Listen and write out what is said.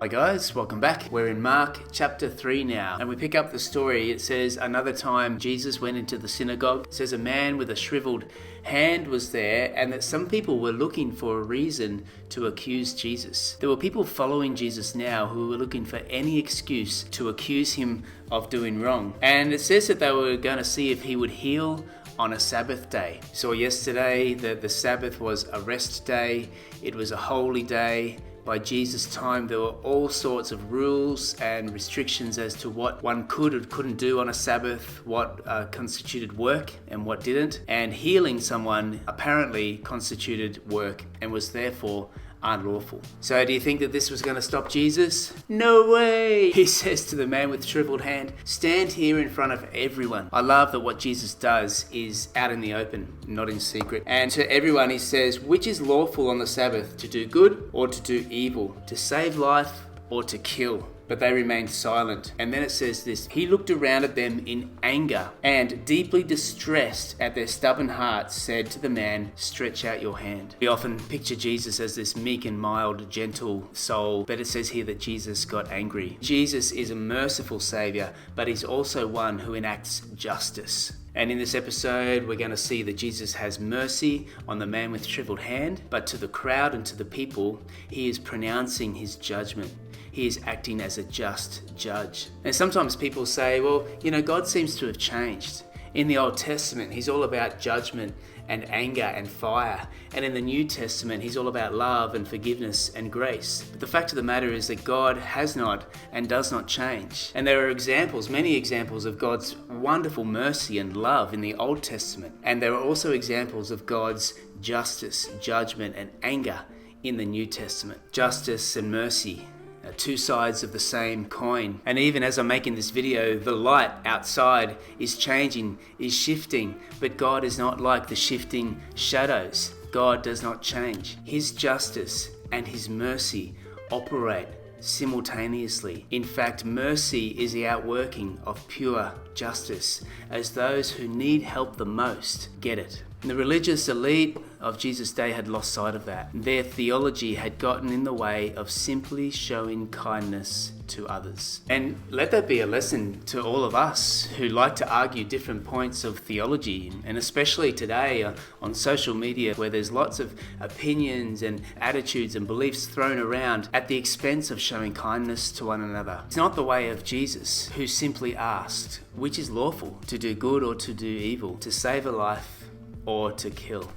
Hi guys, welcome back. We're in Mark chapter 3 now, and we pick up the story. It says, another time Jesus went into the synagogue. It says a man with a shriveled hand was there, and that some people were looking for a reason to accuse Jesus. There were people following Jesus now who were looking for any excuse to accuse him of doing wrong. And it says that they were going to see if he would heal on a Sabbath day. So yesterday, the Sabbath was a rest day. It was a holy day. By Jesus' time, there were all sorts of rules and restrictions as to what one could or couldn't do on a Sabbath, what constituted work and what didn't. And healing someone apparently constituted work and was therefore unlawful. So do you think that this was going to stop Jesus? No way! He says to the man with shriveled hand, stand here in front of everyone. I love that what Jesus does is out in the open, not in secret. And to everyone he says, which is lawful on the Sabbath, to do good or to do evil, to save life or to kill? But they remained silent. And then it says this, he looked around at them in anger and, deeply distressed at their stubborn hearts, said to the man, stretch out your hand. We often picture Jesus as this meek and mild, gentle soul, but it says here that Jesus got angry. Jesus is a merciful Saviour, but he's also one who enacts justice. And in this episode, we're going to see that Jesus has mercy on the man with shriveled hand, but to the crowd and to the people, he is pronouncing his judgment. He is acting as a just judge. And sometimes people say, well, God seems to have changed. In the Old Testament, he's all about judgment and anger and fire. And in the New Testament, he's all about love and forgiveness and grace. But the fact of the matter is that God has not and does not change. And there are examples, many examples of God's wonderful mercy and love in the Old Testament. And there are also examples of God's justice, judgment, and anger in the New Testament. Justice and mercy, two sides of the same coin. And even as I'm making this video, the light outside is changing, is shifting, but God is not like the shifting shadows. God does not change. His justice and his mercy operate simultaneously. In fact, mercy is the outworking of pure justice, as those who need help the most get it. And the religious elite of Jesus' day had lost sight of that. Their theology had gotten in the way of simply showing kindness to others. And let that be a lesson to all of us who like to argue different points of theology, and especially today on social media, where there's lots of opinions and attitudes and beliefs thrown around at the expense of showing kindness to one another. It's not the way of Jesus, who simply asked, which is lawful, to do good or to do evil, to save a life or to kill.